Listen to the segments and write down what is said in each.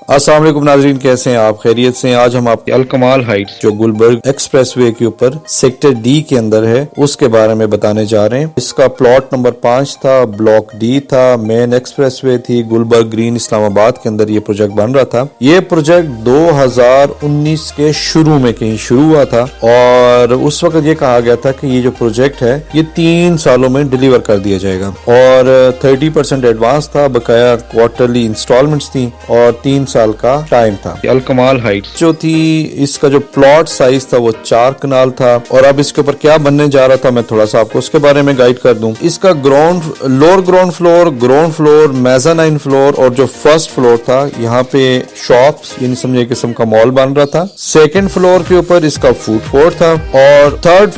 अस्सलाम वालेकुम नाज़रीन, कैसे हैं आप? खैरियत से हैं? आज हम आपके अलकमाल हाइट्स जो गुलबर्ग एक्सप्रेसवे के ऊपर सेक्टर डी के अंदर है उसके बारे में बताने जा रहे हैं। इसका प्लॉट नंबर 5 था, ब्लॉक डी था, मेन एक्सप्रेसवे थी, गुलबर्ग ग्रीन इस्लामाबाद के अंदर ये प्रोजेक्ट बन रहा था। ये प्रोजेक्ट 2019 के शुरू में कहीं शुरू हुआ था और उस वक्त ये कहा गया था कि ये जो प्रोजेक्ट है ये 3 सालों में डिलीवर कर दिया जाएगा और 30% एडवांस था, बकाया क्वार्टरली इंस्टॉलमेंट्स थी और 3 साल का टाइम था। अलकमाल हाइट्स जो थी, इसका जो प्लॉट साइज था वो 4 कनाल था और अब इसके ऊपर क्या बनने जा रहा था मैं थोड़ा सा आपको उसके बारे में गाइड कर दूं। इसका lower ground floor, mezzanine floor और जो फर्स्ट फ्लोर था यहाँ पे शॉप्स यानी समझे किस्म का मॉल बन रहा था। सेकंड फ्लोर के ऊपर इसका फूड कोर्ट था और थर्ड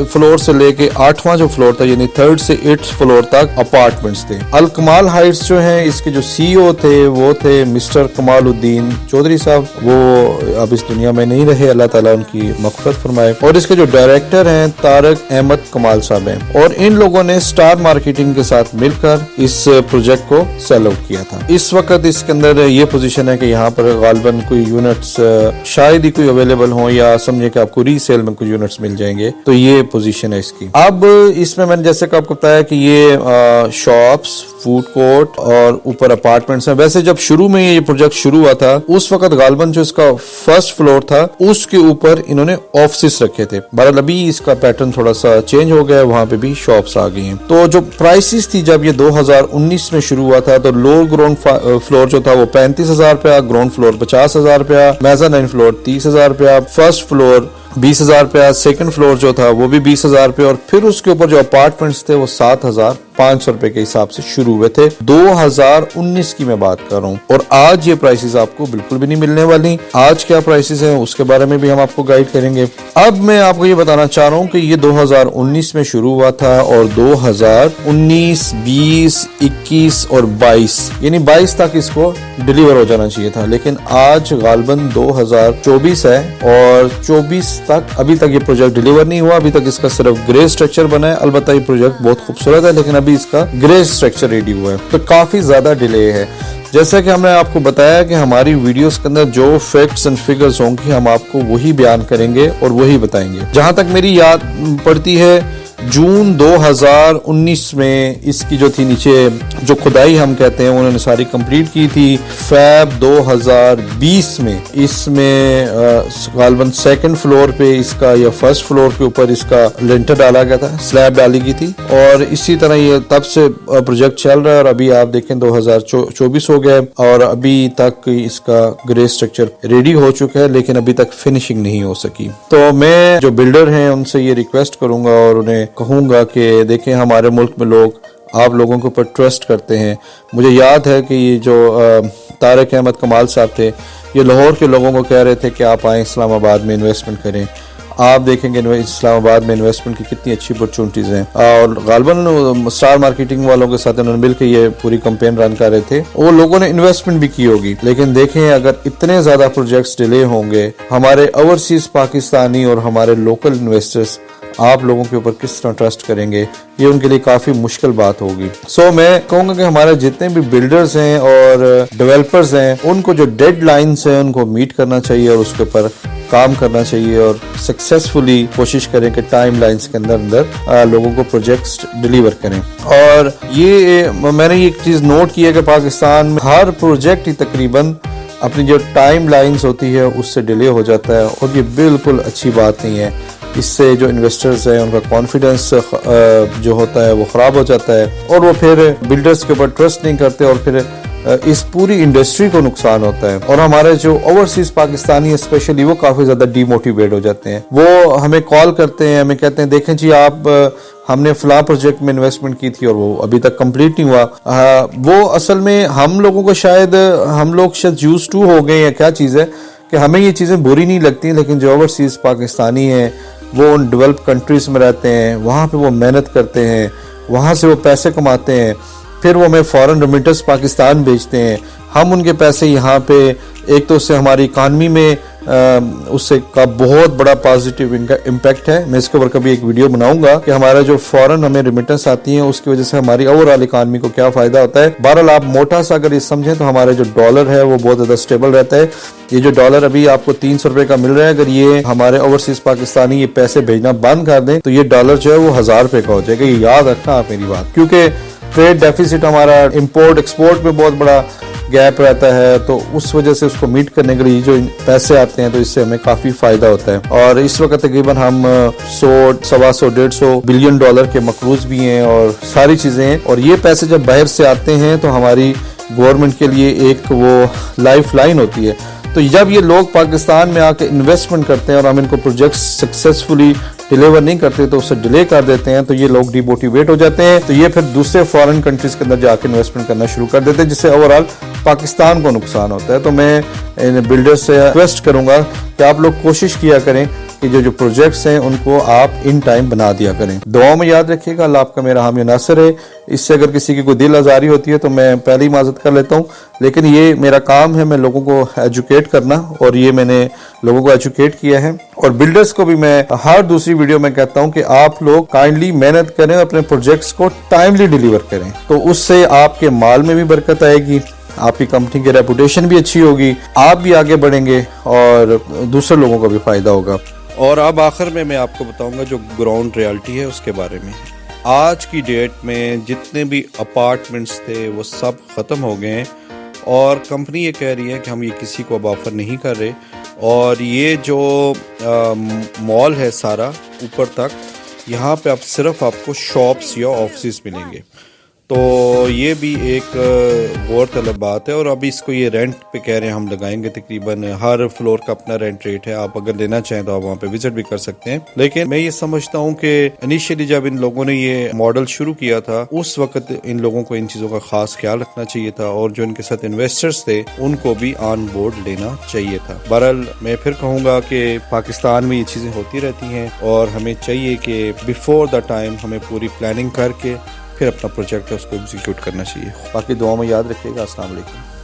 फ्लोर से लेके 8वां जो फ्लोर था यानी 3rd से 8th फ्लोर तक अपार्टमेंट्स थे। अलकमाल हाइट्स जो है इसके जो CEO थे वो थे मिस्टर कमालुद्दीन चौधरी साहब, वो अब इस दुनिया में नहीं रहे, अल्लाह ताला उनकी मग़फ़िरत फरमाए। और इसके जो डायरेक्टर हैं तारक अहमद कमाल साहब हैं और इन लोगों ने स्टार मार्केटिंग के साथ मिलकर इस प्रोजेक्ट को सेल आउट किया था। इस वक्त इसके अंदर ये पोजीशन है कि यहाँ पर गालिबन कोई यूनिट्स शायद ही कोई अवेलेबल हो या समझे कि आपको रीसेल में कुछ यूनिट्स मिल जाएंगे, तो ये पोजीशन है इसकी। अब इसमें मैंने जैसे कि आपको बताया कि ये शॉप्स, फूड कोर्ट और ऊपर अपार्टमेंट्स हैं। वैसे जब शुरू में ये प्रोजेक्ट शुरू हुआ था उस वक्त गालिबन जो इसका फर्स्ट फ्लोर था उसके ऊपर इन्होंने ऑफिस रखे थे। बहरहाल अभी इसका पैटर्न थोड़ा सा चेंज हो गया है, वहां पे भी शॉप्स आ गई हैं। तो जो प्राइसेस थी जब ये 2019 में शुरू हुआ था तो लोअर ग्राउंड फ्लोर जो था वो 35,000 रुपया, ग्राउंड फ्लोर 50,000 रुपया, मेज़ानाइन फ्लोर 30,000 रुपया, फर्स्ट फ्लोर 20,000 रुपया, सेकंड फ्लोर जो था वो भी 20,000 रुपये और फिर उसके ऊपर जो अपार्टमेंट्स थे वो 7,500 रुपए के हिसाब से शुरू हुए थे। 2019 की मैं बात कर रहा हूँ और आज ये प्राइसेस आपको बिल्कुल भी नहीं मिलने वाली। आज क्या प्राइसेस हैं उसके बारे में भी हम आपको गाइड करेंगे। अब मैं आपको ये बताना चाह रहा हूँ कि ये 2019 में शुरू हुआ था और 2019, 20, 21 और 22 यानी 22 तक इसको डिलीवर हो जाना चाहिए था, लेकिन आज गालिबन 2024 है और 24 तक अभी तक ये प्रोजेक्ट डिलीवर नहीं हुआ। अभी तक इसका सिर्फ ग्रे स्ट्रक्चर बना है। अलबत्ता ये प्रोजेक्ट बहुत खूबसूरत है लेकिन अभी इसका ग्रे स्ट्रक्चर रेडी हुआ है, तो काफी ज्यादा डिले है। जैसा कि हमने आपको बताया कि हमारी वीडियोस के अंदर जो फैक्ट्स एंड फिगर्स होंगी हम आपको वही बयान करेंगे और वही बताएंगे। जहां तक मेरी याद पड़ती है जून 2019 में इसकी जो थी नीचे जो खुदाई हम कहते हैं उन्होंने सारी कंप्लीट की थी। फैब 2020 में इसमें गालिबन सेकंड फ्लोर पे इसका या फर्स्ट फ्लोर के ऊपर इसका लेंटर डाला गया था, स्लैब डाली गई थी और इसी तरह ये तब से प्रोजेक्ट चल रहा है और अभी आप देखें 2024 हो गया और अभी तक इसका ग्रे स्ट्रक्चर रेडी हो चुका है लेकिन अभी तक फिनिशिंग नहीं हो सकी। तो मैं जो बिल्डर हैं उनसे ये रिक्वेस्ट करूंगा और उन्हें कहूंगा कि देखें हमारे मुल्क में लोग आप लोगों के ऊपर ट्रस्ट करते हैं। मुझे याद है कि ये जो तारक अहमद कमाल साहब थे ये लाहौर के लोगों को कह रहे थे कि आप आए इस्लामाबाद में इन्वेस्टमेंट करें। आप देखेंगे इस्लामाबाद में इन्वेस्टमेंट की कितनी अच्छी अपॉर्चुनिटीज हैं और गालिबन स्टार मार्केटिंग वालों के साथ उन्होंने मिलकर ये पूरी कैंपेन रन कर रहे थे। वो लोगों ने इन्वेस्टमेंट भी की होगी लेकिन देखें अगर इतने ज्यादा प्रोजेक्ट्स डिले होंगे हमारे ओवरसीज पाकिस्तानी और हमारे लोकल इन्वेस्टर्स आप लोगों के ऊपर किस तरह ट्रस्ट करेंगे, ये उनके लिए काफी मुश्किल बात होगी। सो मैं कहूंगा कि हमारे जितने भी बिल्डर्स हैं और डेवलपर्स हैं उनको जो डेडलाइंस हैं उनको मीट करना चाहिए और उसके ऊपर काम करना चाहिए और सक्सेसफुली कोशिश करें कि टाइम लाइन्स के अंदर लोगों को प्रोजेक्ट्स डिलीवर करें। और ये मैंने ये चीज नोट की है कि पाकिस्तान में हर प्रोजेक्ट ही तकरीबन अपनी जो टाइम लाइन्स होती है उससे डिले हो जाता है और ये बिल्कुल अच्छी बात नहीं है। इससे जो इन्वेस्टर्स हैं उनका कॉन्फिडेंस जो होता है वो खराब हो जाता है और वो फिर बिल्डर्स के ऊपर ट्रस्ट नहीं करते और फिर इस पूरी इंडस्ट्री को नुकसान होता है। और हमारे जो ओवरसीज पाकिस्तानी स्पेशली वो काफी ज्यादा डीमोटिवेट हो जाते हैं। वो हमें कॉल करते हैं, हमें कहते हैं देखें जी आप हमने फला प्रोजेक्ट में इन्वेस्टमेंट की थी और वो अभी तक कंप्लीट नहीं हुआ। वो असल में हम लोगों को शायद यूज टू हो गए या क्या चीज है कि हमें ये चीजें बुरी नहीं लगती, लेकिन जो ओवरसीज पाकिस्तानी हैं वो उन डेवलप कंट्रीज में रहते हैं, वहाँ पे वो मेहनत करते हैं, वहाँ से वो पैसे कमाते हैं, फिर वो हमें फॉरेन रेमिटेंस पाकिस्तान भेजते हैं। हम उनके पैसे यहाँ पे एक तो उससे हमारी इकानमी में اس سے کا بہت بڑا پازیٹیو امپیکٹ ہے. میں اس کے اوپر کبھی ایک ویڈیو بناؤں گا کہ ہمارا جو فورن ہمیں ریمیٹنس آتی ہیں اس کی وجہ سے ہماری اوور آل اکانومی کو کیا فائدہ ہوتا ہے. بہرحال آپ موٹا سا اگر یہ سمجھیں تو ہمارا جو ڈالر ہے وہ بہت زیادہ اسٹیبل رہتا ہے. یہ جو ڈالر ابھی آپ کو 300 روپے کا مل رہا ہے، اگر یہ ہمارے اوورسیز پاکستانی یہ پیسے بھیجنا بند کر دیں تو یہ ڈالر جو ہے وہ 1000 روپے کا ہو جائے گا. یہ یاد رکھنا آپ میری بات، کیونکہ ٹریڈ ڈیفیسٹ ہمارا امپورٹ ایکسپورٹ میں بہت بڑا گیپ رہتا ہے، تو اس وجہ سے اس کو میٹ کرنے کے لیے جو پیسے آتے ہیں تو اس سے ہمیں کافی فائدہ ہوتا ہے. اور اس وقت تقریباً ہم 100 150 بلین ڈالر کے مقروض بھی ہیں اور ساری چیزیں ہیں. اور یہ پیسے جب باہر سے آتے ہیں تو ہماری گورنمنٹ کے لیے ایک وہ لائف لائن ہوتی ہے. تو جب یہ لوگ پاکستان میں آ کے انویسٹمنٹ کرتے ہیں اور ہم ان کو پروجیکٹس سکسیسفلی ڈیلیور نہیں کرتے تو اسے ڈیلے کر دیتے ہیں، تو یہ لوگ ڈی موٹیویٹ ہو جاتے ہیں، تو یہ پھر دوسرے فارن کنٹریز کے اندر جا کے انویسٹمنٹ کرنا شروع کر دیتے ہیں، جس سے اوور آل پاکستان کو نقصان ہوتا ہے. تو میں ان بلڈر سے ریکویسٹ کروں گا کہ آپ لوگ کوشش کیا کریں کہ جو پروجیکٹس ہیں ان کو آپ ان ٹائم بنا دیا کریں. دعاؤں میں یاد رکھیے گا. اللہ آپ کا میرا حامی ناصر ہے. اس سے اگر کسی کی کوئی دل آزاری ہوتی ہے تو میں پہلے ہی معذرت کر لیتا ہوں، لیکن یہ میرا کام ہے، میں لوگوں کو ایجوکیٹ کرنا، اور یہ میں نے لوگوں کو ایجوکیٹ کیا ہے. اور بلڈرز کو بھی میں ہر دوسری ویڈیو میں کہتا ہوں کہ آپ لوگ کائنڈلی محنت کریں، اپنے پروجیکٹس کو ٹائملی ڈیلیور کریں، تو اس سے آپ کے مال میں بھی برکت آئے گی، آپ کی کمپنی کی ریپوٹیشن بھی اچھی ہوگی، آپ بھی آگے بڑھیں گے اور دوسرے لوگوں کو بھی فائدہ ہوگا. اور اب آخر میں آپ کو بتاؤں گا جو گراؤنڈ ریالٹی ہے اس کے بارے میں. آج کی ڈیٹ میں جتنے بھی اپارٹمنٹس تھے وہ سب ختم ہو گئے ہیں، اور کمپنی یہ کہہ رہی ہے کہ ہم یہ کسی کو اب آفر نہیں کر رہے. اور یہ جو مال ہے سارا اوپر تک، یہاں پہ اب صرف آپ کو شاپس یا آفسز ملیں گے. تو یہ بھی ایک غور طلب بات ہے. اور ابھی اس کو یہ رینٹ پہ کہہ رہے ہیں ہم لگائیں گے، تقریباً ہر فلور کا اپنا رینٹ ریٹ ہے. آپ اگر لینا چاہیں تو آپ وہاں پہ وزٹ بھی کر سکتے ہیں. لیکن میں یہ سمجھتا ہوں کہ انیشیلی جب ان لوگوں نے یہ ماڈل شروع کیا تھا اس وقت ان لوگوں کو ان چیزوں کا خاص خیال رکھنا چاہیے تھا، اور جو ان کے ساتھ انویسٹرز تھے ان کو بھی آن بورڈ لینا چاہیے تھا. بہرحال میں پھر کہوں گا کہ پاکستان میں یہ چیزیں ہوتی رہتی ہیں، اور ہمیں چاہیے کہ بیفور دا ٹائم ہمیں پوری پلاننگ کر کے پھر اپنا پروجیکٹ ہے اس کو ایگزیکیوٹ کرنا چاہیے. باقی دعاؤں میں یاد رکھیے گا. السلام علیکم.